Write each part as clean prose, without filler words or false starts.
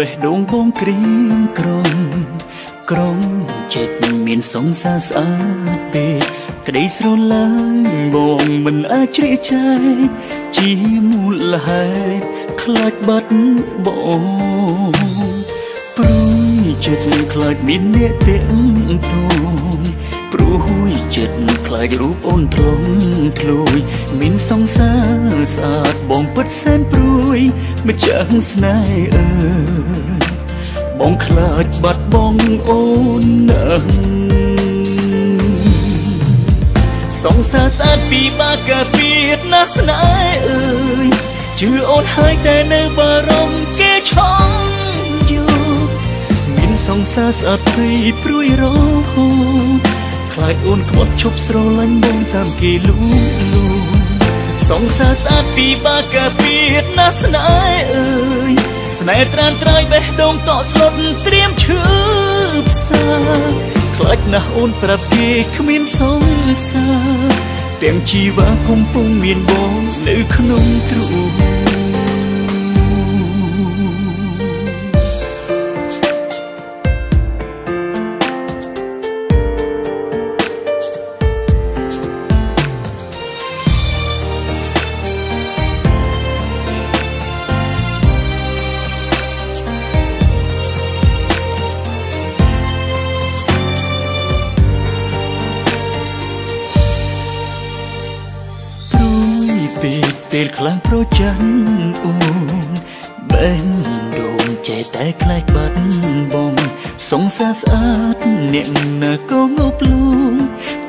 បេះដូងបងក្រៀមក្រំចិត្តមានសង្សារស្អាតពេកក្តីស្រឡាញ់បងមិនអាចជ្រៀកចែកជាមូលហេតុខ្លាចបាត់បងព្រួយចិត្តខ្លាចមានអ្នកទាំងទងព្រួយចិត្តខ្លាចរូបអូនធ្លុំធ្លួយមានសង្សារស្អាតបងពិតសែនព្រួយម្ចាស់ស្នេហ៍អើយបងខ្លាចបាត់បងអូនណាស់សង្សារស្អាតពីបាកាពីតណាស់ស្នេហ៍អើយជឿអូនហើយតែនៅបារម្ភគេឆងយកមានសង្សារស្អាតពីព្រួយរហូតខ្លាចអូនខ្មាត់ឈប់ស្រឡាញ់បងតាមគេលូសង្សារស្អាតពីបាកាពីតណាស់ស្នេហ៍អើយស្នេហ៍ត្រានត្រើយបេះដូងតក់ស្លុតត្រៀមឈឺផ្សាខ្លាចណាស់អូនប្រាប់គេគ្មានសង្សារទាំងជីវាកំពុងមានបងនៅក្នុងទ្រូងពេលខ្លាំងប្រច័នអូនបេះដូងចេះតែខ្លាចបាត់បងសង្សារស្អាតអ្នកណាក៏ងប់លង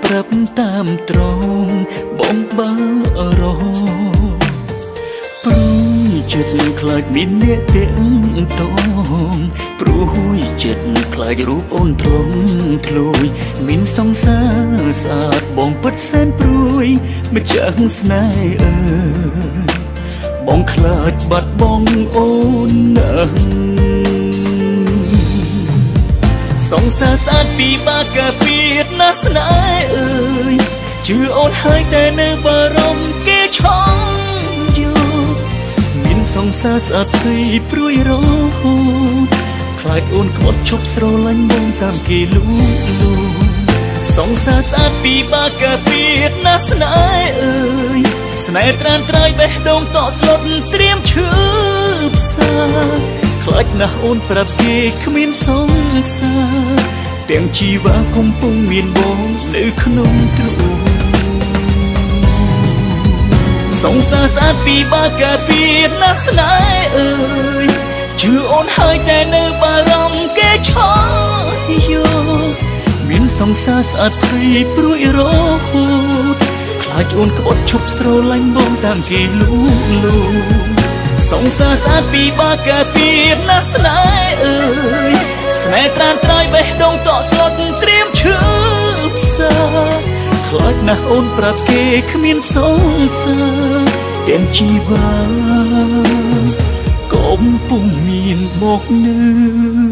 ប្រាប់តាមត្រង់បងបើរងព្រួយចិត្តខ្លាចមានអ្នកទាំងតងព្រួយចិត្តខ្លាចរូបអូនធ្លុំធ្លួយមានសង្សារស្អាតបងពិតសែនព្រួយម្ចាស់ស្នេហ៍អើយបងខ្លាចបាត់បងអូនណាស់សង្សារស្អាតពីបាកាពីតណាស់ស្នេហ៍អើយជឿអូនហើយតែនៅបារម្ភគេឆងយកមានសង្សារស្អាតពីព្រួយរហូតខ្លាចអូនខ្មាត់ឈប់ស្រឡាញ់បងតាមគេលូសង្សារស្អាតពីបាកាពីតណាស់ស្នេហ៍អើយស្នេហ៍ត្រានត្រើយបេះដូងតក់ស្លុតត្រៀមឈឺផ្សាខ្លាចណាស់អូនប្រាប់គេគ្មានសង្សារទាំងជីវាកំពុងមានបងនៅក្នុងទ្រូងសង្សារស្អាតពីបាកាពីតណាស់ស្នេហ៍អើយជឿអូនហើយតែនៅបារម្ភគេឆយយកមានសង្សារស្អាតភ័យព្រួយរហូតខ្លាចអូនក្បត់ឈប់ស្រឡាញ់បងតាមគេលូសង្សារស្អាតពីបាកាពីតណាស់ស្នេហ៍អើយស្នេហ៍ត្រានត្រើយបេះដូងតក់ស្លុតត្រៀមឈឺផ្សាខ្លាចណាស់អូនប្រាប់គេគ្មានសង្សារទាំងជីវាកំពុងមានមកនៅ